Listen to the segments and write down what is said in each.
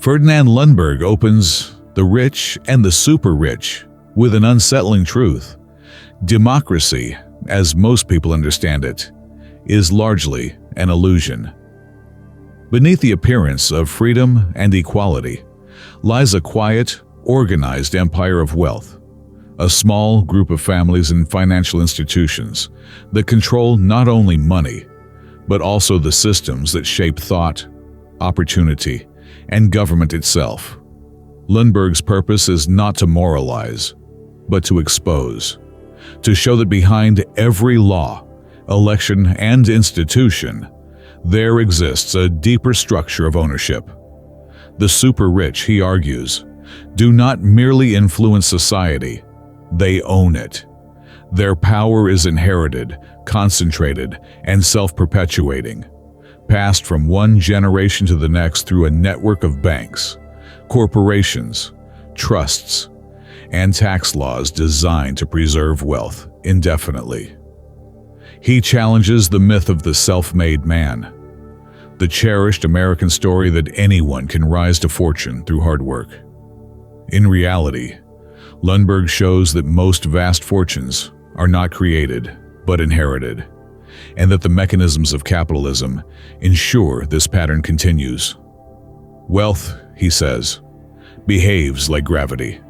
Ferdinand Lundberg opens The Rich and the Super Rich with an unsettling truth. Democracy, as most people understand it, is largely an illusion. Beneath the appearance of freedom and equality lies a quiet, organized empire of wealth, a small group of families and financial institutions that control not only money, but also the systems that shape thought, opportunity, and government itself. Lundberg's purpose is not to moralize, but to expose, to show that behind every law, election, and institution, there exists a deeper structure of ownership. The super rich, he argues, do not merely influence society, they own it. Their power is inherited, concentrated, and self-perpetuating, passed from one generation to the next through a network of banks, corporations, trusts, and tax laws designed to preserve wealth indefinitely. He challenges the myth of the self-made man, the cherished American story that anyone can rise to fortune through hard work. In reality, Lundberg shows that most vast fortunes are not created, but inherited, and that the mechanisms of capitalism ensure this pattern continues. Wealth, he says, behaves like gravity.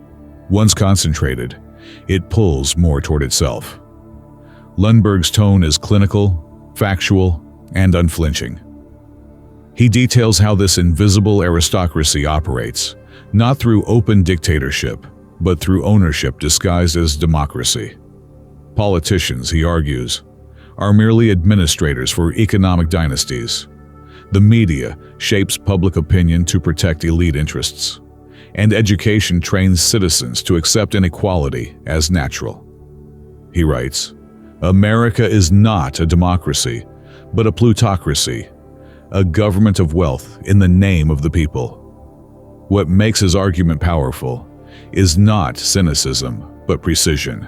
Once concentrated, it pulls more toward itself. Lundberg's tone is clinical, factual, and unflinching. He details how this invisible aristocracy operates, not through open dictatorship, but through ownership disguised as democracy. Politicians, he argues, are merely administrators for economic dynasties. The media shapes public opinion to protect elite interests, and education trains citizens to accept inequality as natural. He writes, "America is not a democracy, but a plutocracy, a government of wealth in the name of the people." What makes his argument powerful is not cynicism, but precision.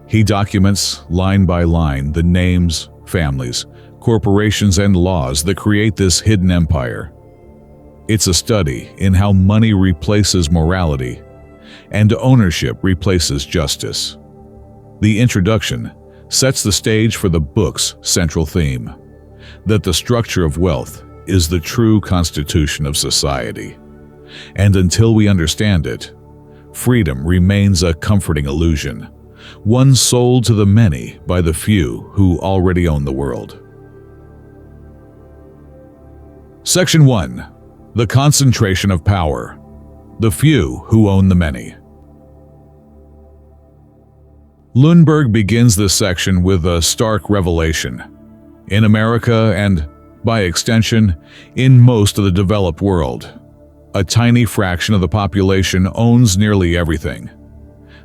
He documents, line by line, the names, families, corporations, and laws that create this hidden empire. It's a study in how money replaces morality and ownership replaces justice. The introduction sets the stage for the book's central theme, that the structure of wealth is the true constitution of society. And until we understand it, freedom remains a comforting illusion, one sold to the many by the few who already own the world. Section 1. The concentration of power. The few who own the many. Lundberg begins this section with a stark revelation. In America and, by extension, in most of the developed world, a tiny fraction of the population owns nearly everything.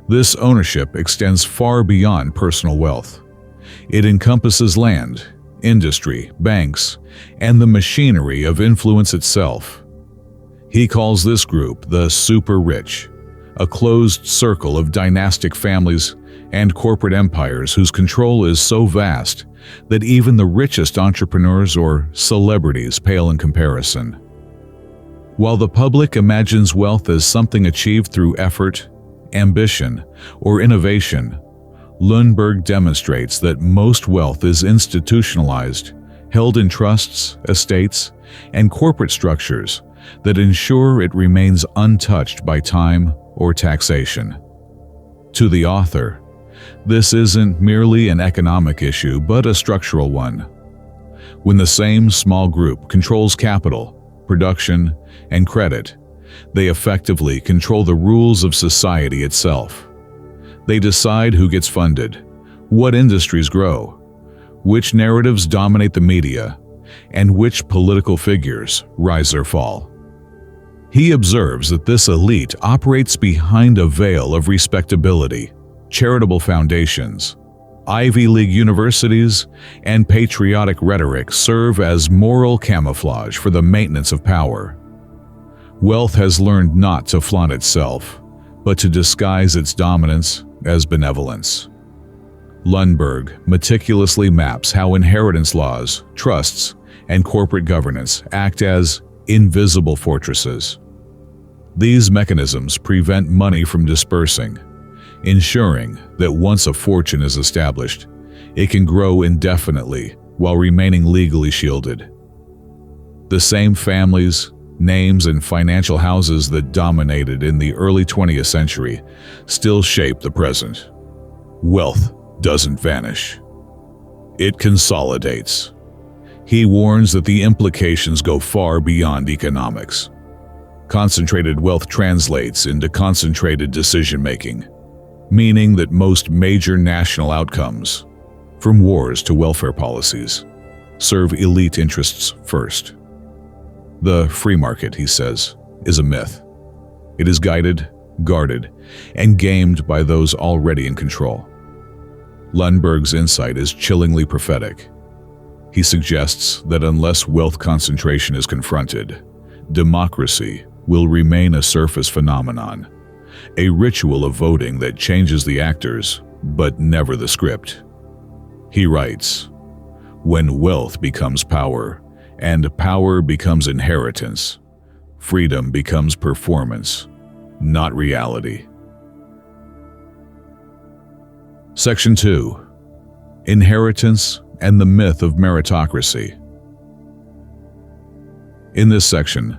This ownership extends far beyond personal wealth. It encompasses land, industry, banks, and the machinery of influence itself. He calls this group the super rich, a closed circle of dynastic families and corporate empires whose control is so vast that even the richest entrepreneurs or celebrities pale in comparison. While the public imagines wealth as something achieved through effort, ambition, or innovation, Lundberg demonstrates that most wealth is institutionalized, held in trusts, estates, and corporate structures that ensure it remains untouched by time or taxation. To the author, this isn't merely an economic issue, but a structural one. When the same small group controls capital, production, and credit, they effectively control the rules of society itself. They decide who gets funded, what industries grow, which narratives dominate the media, and which political figures rise or fall. He observes that this elite operates behind a veil of respectability, charitable foundations, Ivy League universities, and patriotic rhetoric serve as moral camouflage for the maintenance of power. Wealth has learned not to flaunt itself, but to disguise its dominance as benevolence. Lundberg meticulously maps how inheritance laws, trusts, and corporate governance act as invisible fortresses, These mechanisms prevent money from dispersing, ensuring that once a fortune is established, it can grow indefinitely while remaining legally shielded. The same families, names, and financial houses that dominated in the early 20th century still shape the present. Wealth doesn't vanish. It consolidates. He warns that the implications go far beyond economics. Concentrated wealth translates into concentrated decision-making, meaning that most major national outcomes, from wars to welfare policies, serve elite interests first. The free market, he says, is a myth. It is guided, guarded, and gamed by those already in control. Lundberg's insight is chillingly prophetic. He suggests that unless wealth concentration is confronted, democracy will remain a surface phenomenon, a ritual of voting that changes the actors, but never the script. He writes, "When wealth becomes power, and power becomes inheritance, freedom becomes performance, not reality." Section 2. Inheritance and the myth of meritocracy. In this section,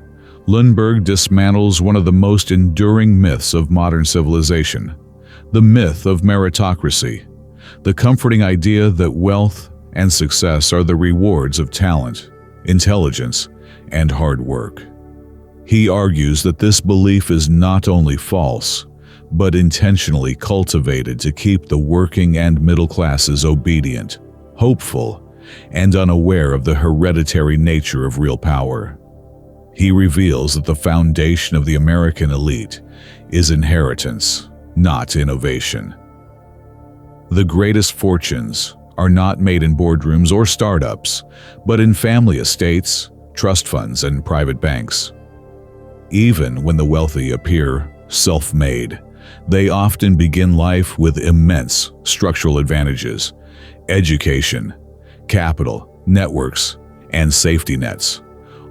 Lundberg dismantles one of the most enduring myths of modern civilization, the myth of meritocracy, the comforting idea that wealth and success are the rewards of talent, intelligence, and hard work. He argues that this belief is not only false, but intentionally cultivated to keep the working and middle classes obedient, hopeful, and unaware of the hereditary nature of real power. He reveals that the foundation of the American elite is inheritance, not innovation. The greatest fortunes are not made in boardrooms or startups, but in family estates, trust funds, and private banks. Even when the wealthy appear self-made, they often begin life with immense structural advantages: education, capital, networks, and safety nets,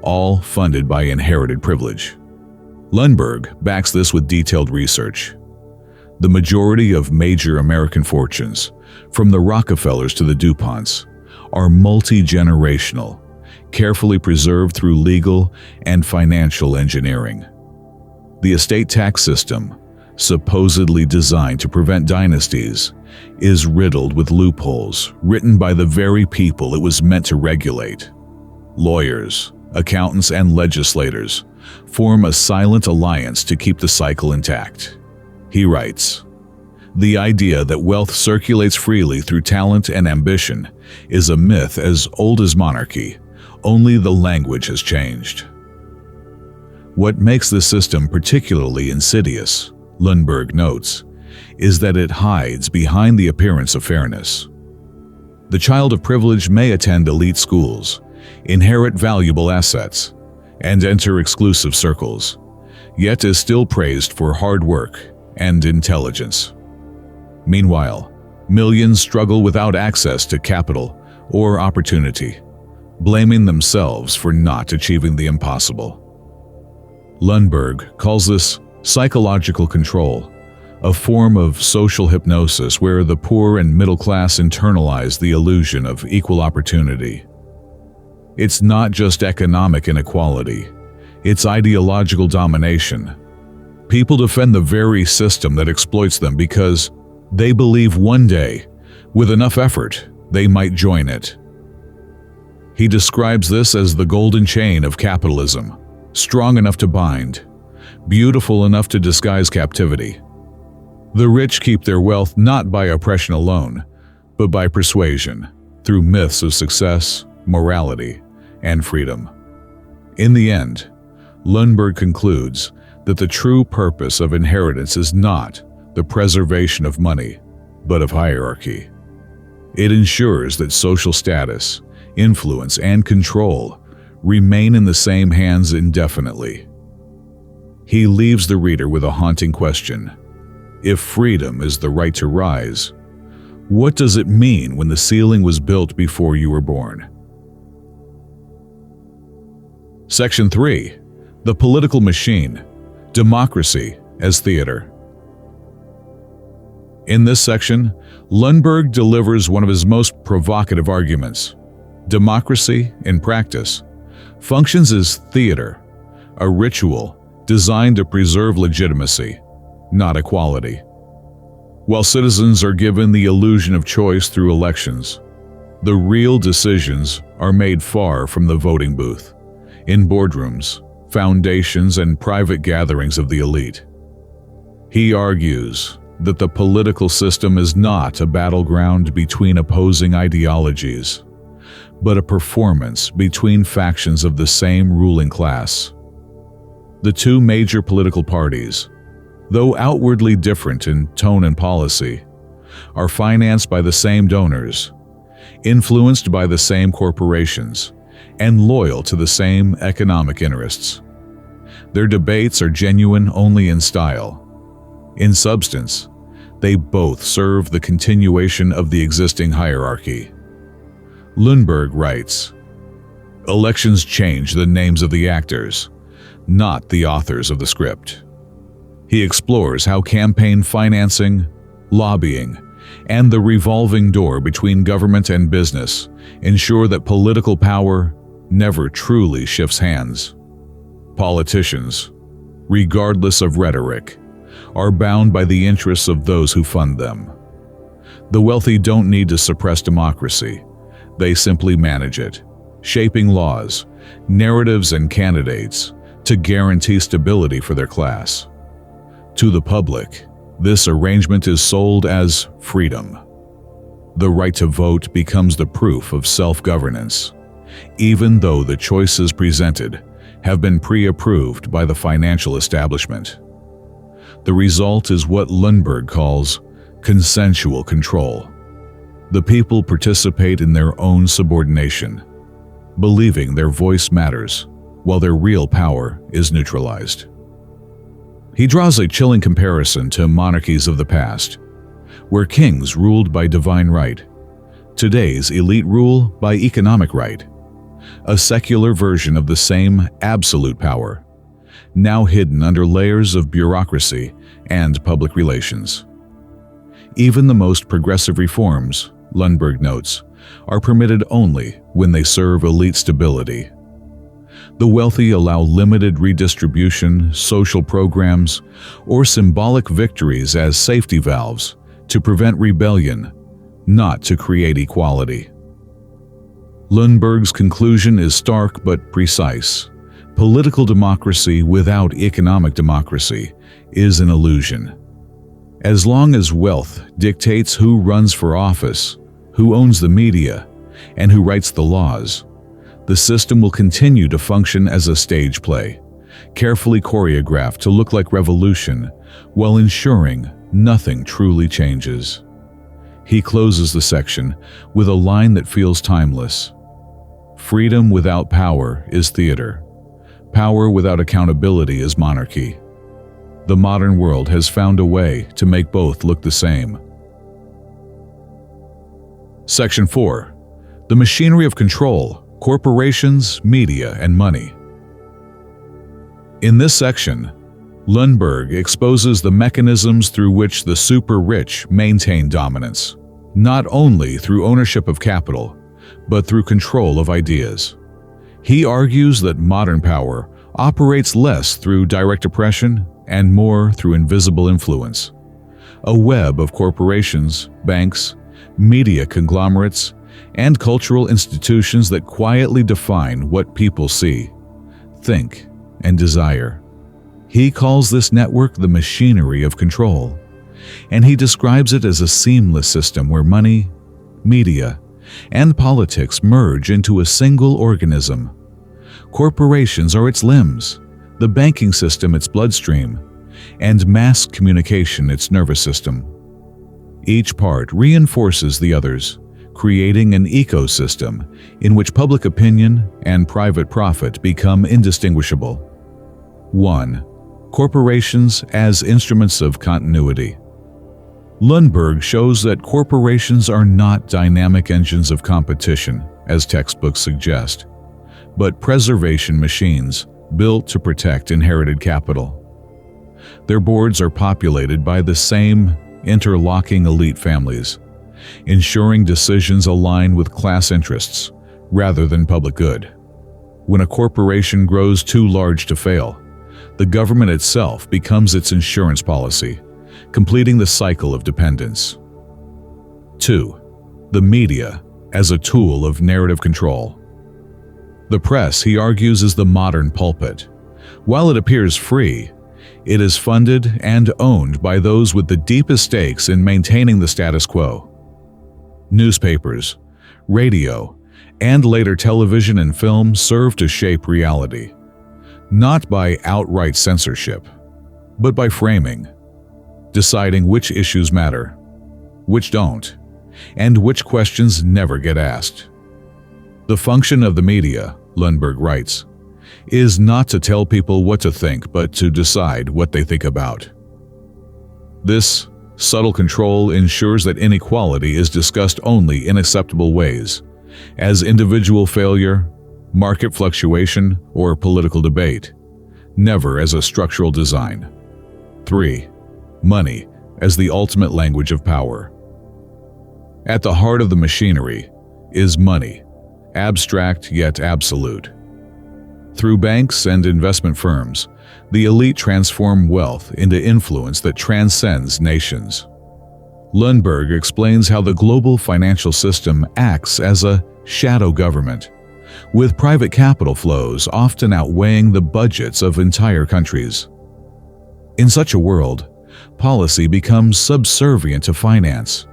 all funded by inherited privilege. Lundberg backs this with detailed research. The majority of major American fortunes, from the Rockefellers to the DuPonts, are multi-generational, carefully preserved through legal and financial engineering. The estate tax system, supposedly designed to prevent dynasties, is riddled with loopholes written by the very people it was meant to regulate. Lawyers, accountants, and legislators form a silent alliance to keep the cycle intact. He writes, "The idea that wealth circulates freely through talent and ambition is a myth as old as monarchy, only the language has changed." What makes this system particularly insidious, Lundberg notes, is that it hides behind the appearance of fairness. The child of privilege may attend elite schools, inherit valuable assets, and enter exclusive circles, yet is still praised for hard work and intelligence. Meanwhile, millions struggle without access to capital or opportunity, blaming themselves for not achieving the impossible. Lundberg calls this psychological control, a form of social hypnosis where the poor and middle class internalize the illusion of equal opportunity. It's not just economic inequality, it's ideological domination. People defend the very system that exploits them because they believe one day, with enough effort, they might join it. He describes this as the golden chain of capitalism, strong enough to bind, beautiful enough to disguise captivity. The rich keep their wealth not by oppression alone, but by persuasion, through myths of success, morality, and freedom. In the end, Lundberg concludes that the true purpose of inheritance is not the preservation of money, but of hierarchy. It ensures that social status, influence, and control remain in the same hands indefinitely. He leaves the reader with a haunting question. If freedom is the right to rise, what does it mean when the ceiling was built before you were born? Section 3. The Political Machine. Democracy as theater. In this section, Lundberg delivers one of his most provocative arguments. Democracy, in practice, functions as theater, a ritual designed to preserve legitimacy, not equality. While citizens are given the illusion of choice through elections, the real decisions are made far from the voting booth, in boardrooms, foundations, and private gatherings of the elite. He argues that the political system is not a battleground between opposing ideologies, but a performance between factions of the same ruling class. The two major political parties, though outwardly different in tone and policy, are financed by the same donors, influenced by the same corporations, and loyal to the same economic interests. Their debates are genuine only in style. In substance, they both serve the continuation of the existing hierarchy. Lundberg writes, "Elections change the names of the actors, not the authors of the script." He explores how campaign financing, lobbying, and the revolving door between government and business ensure that political power never truly shifts hands. Politicians, regardless of rhetoric, are bound by the interests of those who fund them. The wealthy don't need to suppress democracy. They simply manage it, shaping laws, narratives, and candidates to guarantee stability for their class. To the public, this arrangement is sold as freedom. The right to vote becomes the proof of self-governance, even though the choices presented have been pre-approved by the financial establishment. The result is what Lundberg calls consensual control. The people participate in their own subordination, believing their voice matters, while their real power is neutralized. He draws a chilling comparison to monarchies of the past, where kings ruled by divine right. Today's elite rule by economic right, a secular version of the same absolute power, now hidden under layers of bureaucracy and public relations. Even the most progressive reforms, Lundberg notes, are permitted only when they serve elite stability. The wealthy allow limited redistribution, social programs, or symbolic victories as safety valves to prevent rebellion, not to create equality. Lundberg's conclusion is stark but precise. Political democracy without economic democracy is an illusion. As long as wealth dictates who runs for office, who owns the media, and who writes the laws, the system will continue to function as a stage play, carefully choreographed to look like revolution, while ensuring nothing truly changes. He closes the section with a line that feels timeless. "Freedom without power is theater. Power without accountability is monarchy. The modern world has found a way to make both look the same." Section 4. The machinery of control, corporations, media, and money. In this section, Lundberg exposes the mechanisms through which the super-rich maintain dominance, not only through ownership of capital, but through control of ideas. He argues that modern power operates less through direct oppression and more through invisible influence. A web of corporations, banks, media conglomerates, and cultural institutions that quietly define what people see, think, and desire. He calls this network the machinery of control, and he describes it as a seamless system where money, media, and politics merge into a single organism. Corporations are its limbs, the banking system its bloodstream, and mass communication its nervous system. Each part reinforces the others, creating an ecosystem in which public opinion and private profit become indistinguishable. 1. Corporations as instruments of continuity. Lundberg shows that corporations are not dynamic engines of competition, as textbooks suggest, but preservation machines built to protect inherited capital. Their boards are populated by the same interlocking elite families, ensuring decisions align with class interests rather than public good. When a corporation grows too large to fail, the government itself becomes its insurance policy, completing the cycle of dependence. 2. The media as a tool of narrative control. The press, he argues, is the modern pulpit. While it appears free, it is funded and owned by those with the deepest stakes in maintaining the status quo. Newspapers, radio, and later television and film serve to shape reality, not by outright censorship, but by framing, deciding which issues matter, which don't, and which questions never get asked. The function of the media, Lundberg writes, is not to tell people what to think, but to decide what they think about. This subtle control ensures that inequality is discussed only in acceptable ways, as individual failure, market fluctuation, or political debate, never as a structural design. 3. Money as the ultimate language of power. At the heart of the machinery is money, abstract yet absolute. Through banks and investment firms, the elite transform wealth into influence that transcends nations. Lundberg explains how the global financial system acts as a shadow government, with private capital flows often outweighing the budgets of entire countries. In such a world, policy becomes subservient to finance.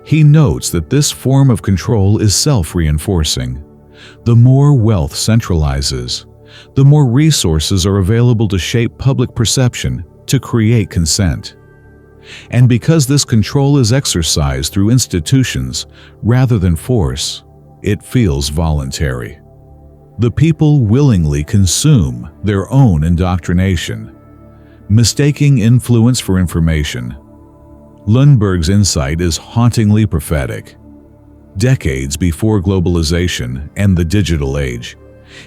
He notes that this form of control is self-reinforcing. The more wealth centralizes, the more resources are available to shape public perception, to create consent. And because this control is exercised through institutions rather than force, it feels voluntary. The people willingly consume their own indoctrination, mistaking influence for information. Lundberg's insight is hauntingly prophetic. Decades before globalization and the digital age,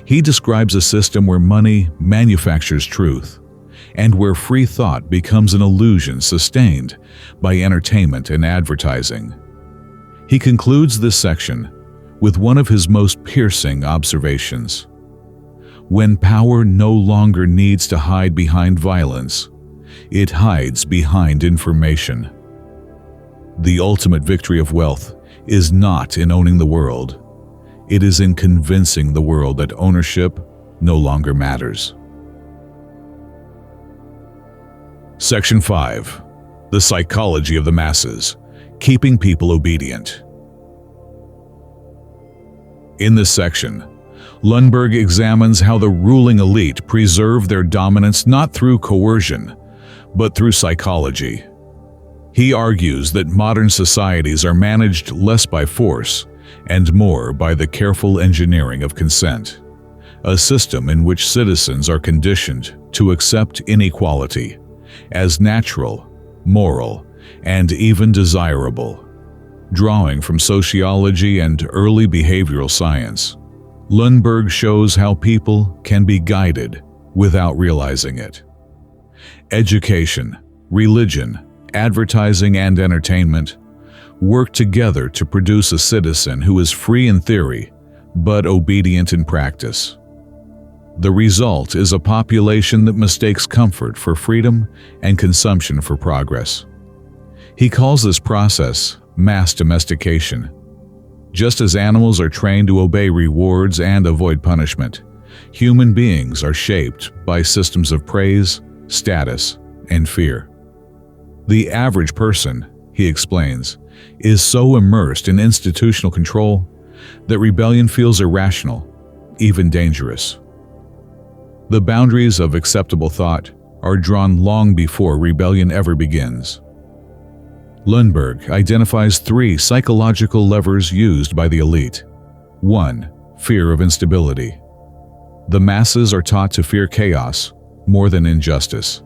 he describes a system where money manufactures truth, and where free thought becomes an illusion sustained by entertainment and advertising. He concludes this section with one of his most piercing observations. When power no longer needs to hide behind violence, it hides behind information. The ultimate victory of wealth is not in owning the world. It is in convincing the world that ownership no longer matters. Section 5. The psychology of the masses, keeping people obedient. In this section, Lundberg examines how the ruling elite preserve their dominance not through coercion, but through psychology. He argues that modern societies are managed less by force and more by the careful engineering of consent, a system in which citizens are conditioned to accept inequality as natural, moral, and even desirable. Drawing from sociology and early behavioral science, Lundberg shows how people can be guided without realizing it. Education, religion, advertising, and entertainment work together to produce a citizen who is free in theory, but obedient in practice. The result is a population that mistakes comfort for freedom and consumption for progress. He calls this process mass domestication. Just as animals are trained to obey rewards and avoid punishment, human beings are shaped by systems of praise, status, and fear. The average person, he explains, is so immersed in institutional control that rebellion feels irrational, even dangerous. The boundaries of acceptable thought are drawn long before rebellion ever begins. Lundberg identifies 3 psychological levers used by the elite. 1. Fear of instability. The masses are taught to fear chaos more than injustice.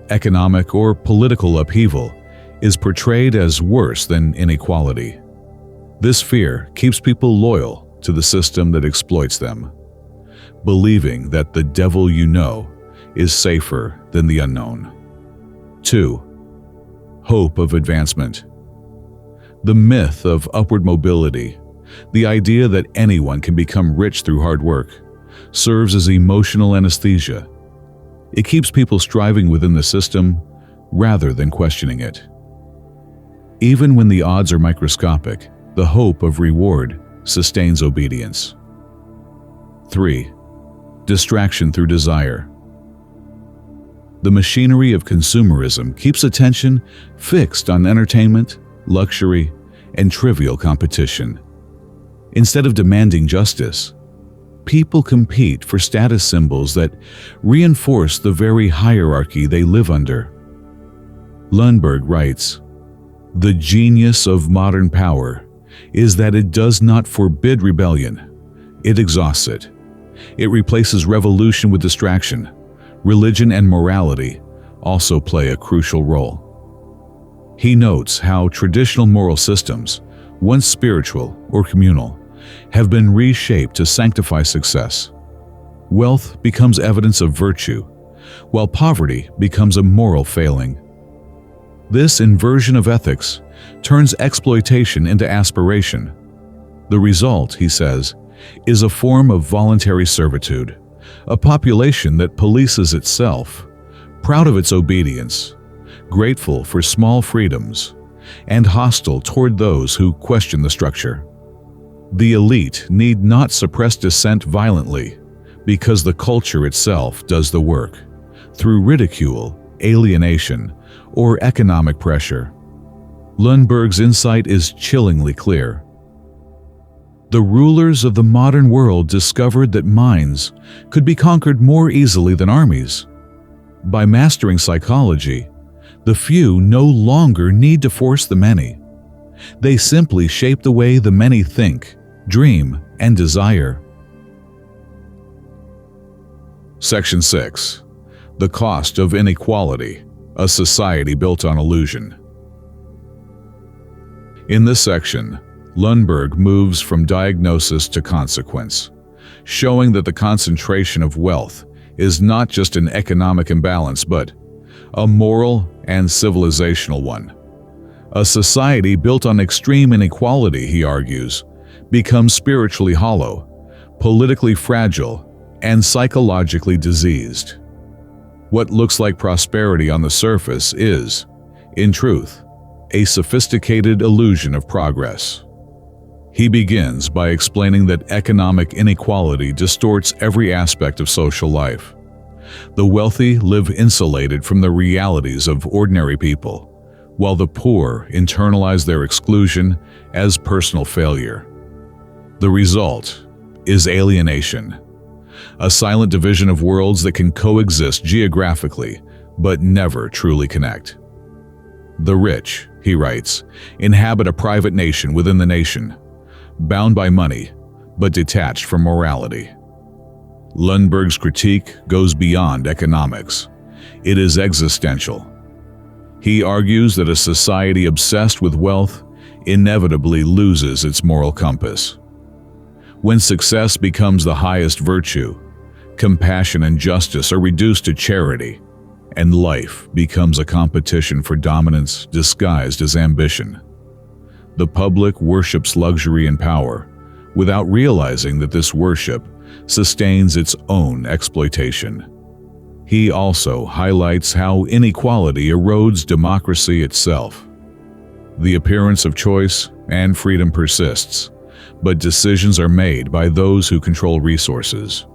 Economic or political upheaval is portrayed as worse than inequality. This fear keeps people loyal to the system that exploits them, believing that the devil you know is safer than the unknown. 2. Hope of advancement. The myth of upward mobility, the idea that anyone can become rich through hard work, serves as emotional anesthesia. It keeps people striving within the system rather than questioning it. Even when the odds are microscopic, the hope of reward sustains obedience. 3. Distraction through desire. The machinery of consumerism keeps attention fixed on entertainment, luxury, and trivial competition. Instead of demanding justice, people compete for status symbols that reinforce the very hierarchy they live under. Lundberg writes, "The genius of modern power is that it does not forbid rebellion, it exhausts it. It replaces revolution with distraction. Religion and morality also play a crucial role." He notes how traditional moral systems, once spiritual or communal, have been reshaped to sanctify success. Wealth becomes evidence of virtue, while poverty becomes a moral failing. This inversion of ethics turns exploitation into aspiration. The result, he says, is a form of voluntary servitude, a population that polices itself, proud of its obedience, grateful for small freedoms, and hostile toward those who question the structure. The elite need not suppress dissent violently, because the culture itself does the work, through ridicule, alienation, or economic pressure. Lundberg's insight is chillingly clear. The rulers of the modern world discovered that minds could be conquered more easily than armies. By mastering psychology, the few no longer need to force the many. They simply shape the way the many think, dream, and desire. Section 6. The Cost of Inequality, a Society Built on Illusion. In this section, Lundberg moves from diagnosis to consequence, showing that the concentration of wealth is not just an economic imbalance, but a moral and civilizational one. A society built on extreme inequality, he argues, becomes spiritually hollow, politically fragile, and psychologically diseased. What looks like prosperity on the surface is, in truth, a sophisticated illusion of progress. He begins by explaining that economic inequality distorts every aspect of social life. The wealthy live insulated from the realities of ordinary people, while the poor internalize their exclusion as personal failure. The result is alienation, a silent division of worlds that can coexist geographically but never truly connect. The rich, he writes, inhabit a private nation within the nation, bound by money but detached from morality. Lundberg's critique goes beyond economics. It is existential. He argues that a society obsessed with wealth inevitably loses its moral compass. When success becomes the highest virtue, compassion and justice are reduced to charity, and life becomes a competition for dominance disguised as ambition. The public worships luxury and power, without realizing that this worship sustains its own exploitation. He also highlights how inequality erodes democracy itself. The appearance of choice and freedom persists, but decisions are made by those who control resources.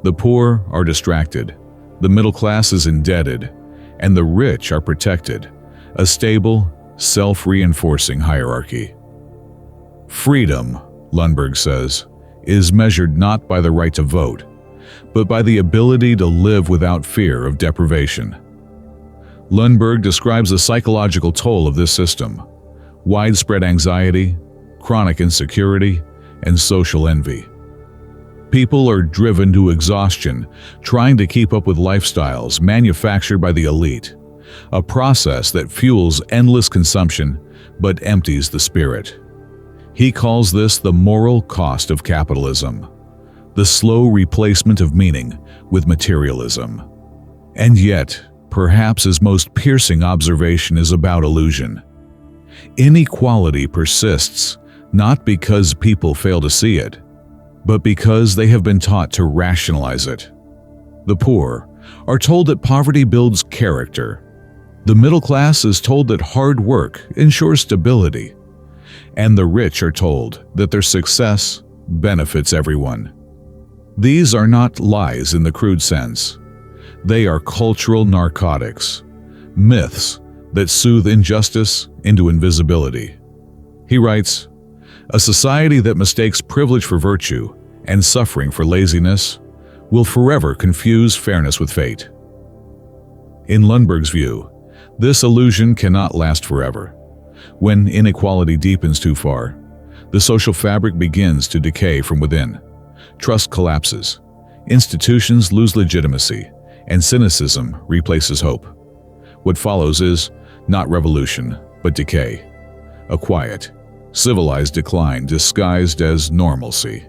The poor are distracted, the middle class is indebted, and the rich are protected, a stable, self-reinforcing hierarchy. Freedom, Lundberg says, is measured not by the right to vote, but by the ability to live without fear of deprivation. Lundberg describes the psychological toll of this system: widespread anxiety, chronic insecurity, and social envy. People are driven to exhaustion trying to keep up with lifestyles manufactured by the elite, a process that fuels endless consumption but empties the spirit. He calls this the moral cost of capitalism, the slow replacement of meaning with materialism. And yet, Perhaps his most piercing observation is about illusion. Inequality persists not because people fail to see it, but because they have been taught to rationalize it. The poor are told that poverty builds character. The middle class is told that hard work ensures stability. And the rich are told that their success benefits everyone. These are not lies in the crude sense. They are cultural narcotics, myths that soothe injustice into invisibility. He writes, "A society that mistakes privilege for virtue and suffering for laziness will forever confuse fairness with fate." In Lundberg's view, this illusion cannot last forever. When inequality deepens too far, the social fabric begins to decay from within. Trust collapses, institutions lose legitimacy, and cynicism replaces hope. What follows is not revolution, but decay. A quiet, civilized decline disguised as normalcy.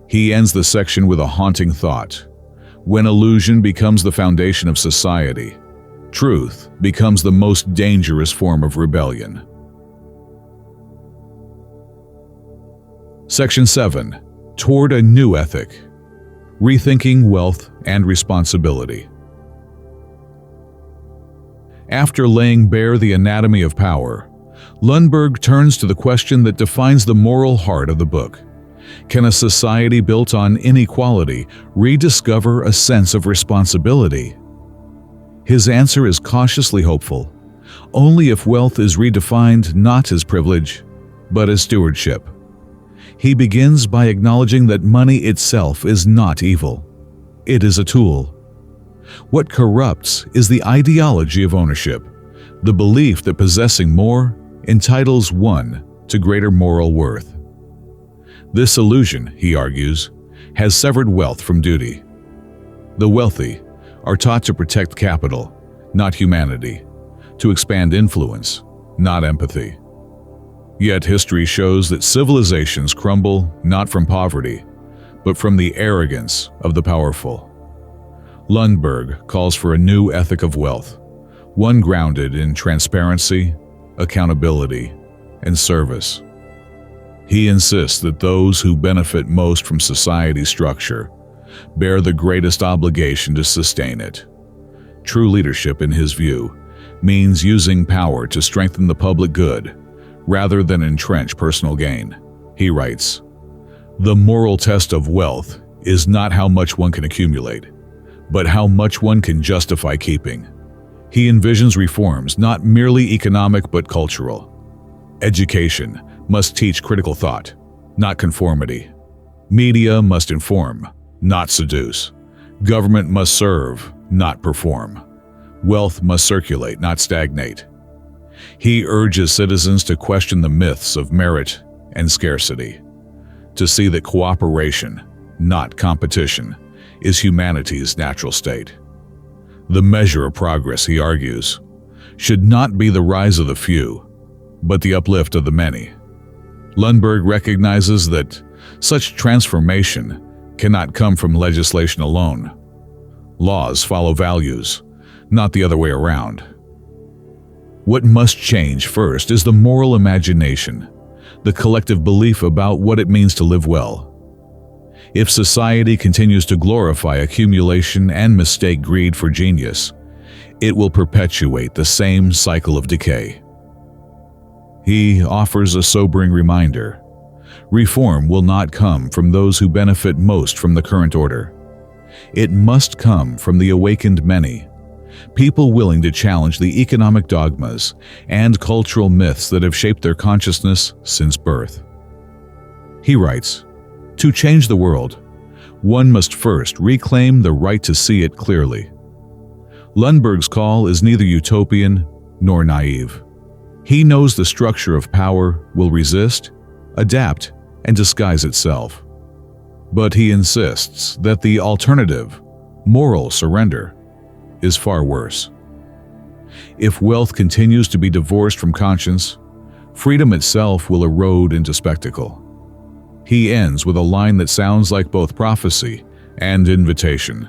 He ends the section with a haunting thought. When illusion becomes the foundation of society, truth becomes the most dangerous form of rebellion. Section 7. Toward a New Ethic. Rethinking Wealth and Responsibility. After laying bare the anatomy of power, Lundberg turns to the question that defines the moral heart of the book. Can a society built on inequality rediscover a sense of responsibility? His answer is cautiously hopeful. Only if wealth is redefined not as privilege, but as stewardship. He begins by acknowledging that money itself is not evil. It is a tool. What corrupts is the ideology of ownership, the belief that possessing more entitles one to greater moral worth. This illusion, he argues, has severed wealth from duty. The wealthy are taught to protect capital, not humanity, to expand influence, not empathy. Yet history shows that civilizations crumble not from poverty, but from the arrogance of the powerful. Lundberg calls for a new ethic of wealth, one grounded in transparency, accountability, and service. He insists that those who benefit most from society's structure bear the greatest obligation to sustain it. True leadership, in his view, means using power to strengthen the public good rather than entrench personal gain. He writes, "The moral test of wealth is not how much one can accumulate, but how much one can justify keeping." He envisions reforms not merely economic but cultural. Education must teach critical thought, not conformity. Media must inform, not seduce. Government must serve, not perform. Wealth must circulate, not stagnate. He urges citizens to question the myths of merit and scarcity, to see that cooperation, not competition, is humanity's natural state. The measure of progress, he argues, should not be the rise of the few, but the uplift of the many. Lundberg recognizes that such transformation cannot come from legislation alone. Laws follow values, not the other way around. What must change first is the moral imagination, the collective belief about what it means to live well. If society continues to glorify accumulation and mistake greed for genius, it will perpetuate the same cycle of decay. He offers a sobering reminder. Reform will not come from those who benefit most from the current order. It must come from the awakened many, people willing to challenge the economic dogmas and cultural myths that have shaped their consciousness since birth. He writes, "To change the world, one must first reclaim the right to see it clearly." Lundberg's call is neither utopian nor naive. He knows the structure of power will resist, adapt, and disguise itself. But he insists that the alternative, moral surrender, is far worse. If wealth continues to be divorced from conscience, freedom itself will erode into spectacle. He ends with a line that sounds like both prophecy and invitation.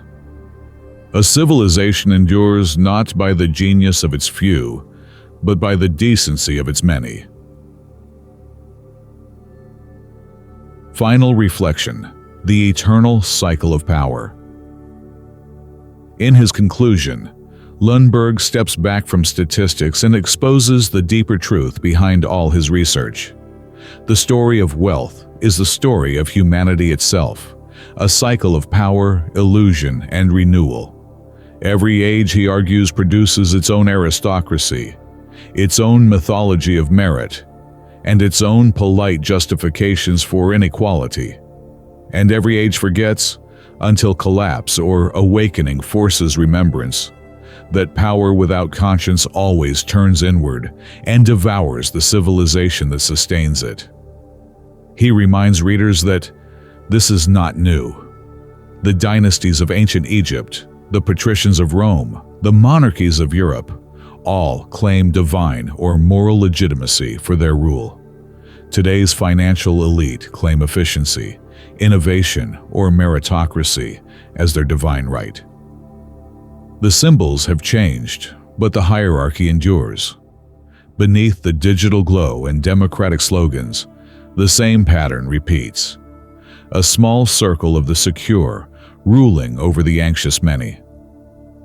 A civilization endures not by the genius of its few, but by the decency of its many. Final reflection: the eternal cycle of power. In his conclusion, Lundberg steps back from statistics and exposes the deeper truth behind all his research. The story of wealth is the story of humanity itself, a cycle of power, illusion, and renewal. Every age, he argues, produces its own aristocracy, its own mythology of merit, and its own polite justifications for inequality. And every age forgets, until collapse or awakening forces remembrance, that power without conscience always turns inward and devours the civilization that sustains it. He reminds readers that this is not new. The dynasties of ancient Egypt, the patricians of Rome, the monarchies of Europe, all claim divine or moral legitimacy for their rule. Today's financial elite claim efficiency, innovation, or meritocracy as their divine right. The symbols have changed, but the hierarchy endures. Beneath the digital glow and democratic slogans, the same pattern repeats. A small circle of the secure ruling over the anxious many.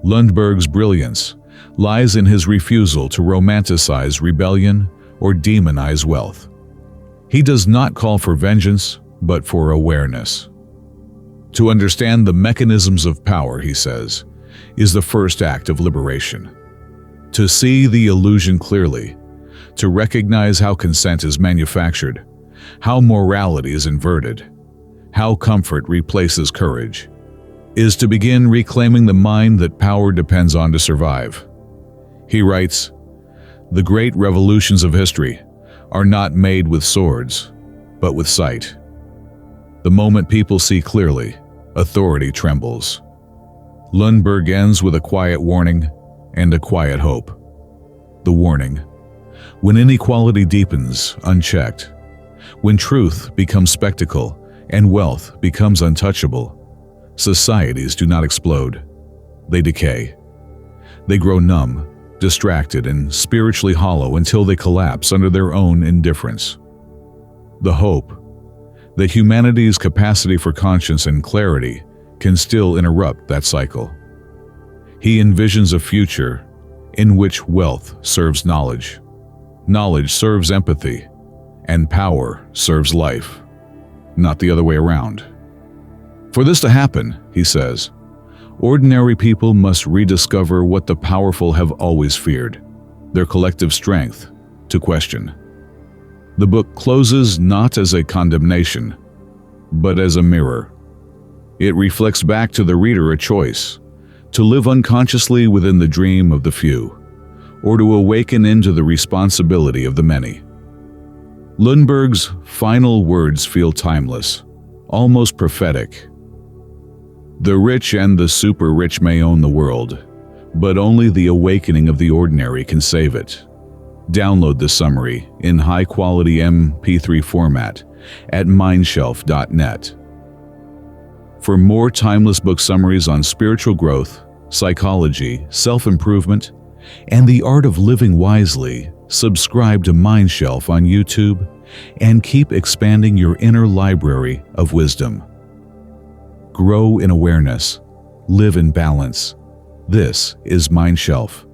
Lundberg's brilliance lies in his refusal to romanticize rebellion or demonize wealth. He does not call for vengeance, but for awareness. To understand the mechanisms of power, he says, is the first act of liberation. To see the illusion clearly, to recognize how consent is manufactured, how morality is inverted, how comfort replaces courage, is to begin reclaiming the mind that power depends on to survive. He writes, "The great revolutions of history are not made with swords, but with sight. The moment people see clearly, authority trembles." Lundberg ends with a quiet warning and a quiet hope. The warning: when inequality deepens unchecked, when truth becomes spectacle and wealth becomes untouchable, societies do not explode. They decay. They grow numb, distracted, and spiritually hollow until they collapse under their own indifference. The hope: that humanity's capacity for conscience and clarity can still interrupt that cycle. He envisions a future in which wealth serves knowledge, knowledge serves empathy, and power serves life, not the other way around. For this to happen, he says, ordinary people must rediscover what the powerful have always feared: their collective strength to question. The book closes not as a condemnation, but as a mirror. It reflects back to the reader a choice: to live unconsciously within the dream of the few, or to awaken into the responsibility of the many. Lundberg's final words feel timeless, almost prophetic. The rich and the super-rich may own the world, but only the awakening of the ordinary can save it. Download the summary in high-quality MP3 format at MindShelf.net. For more timeless book summaries on spiritual growth, psychology, self-improvement, and the art of living wisely, subscribe to MindShelf on YouTube and keep expanding your inner library of wisdom. Grow in awareness. Live in balance. This is MindShelf.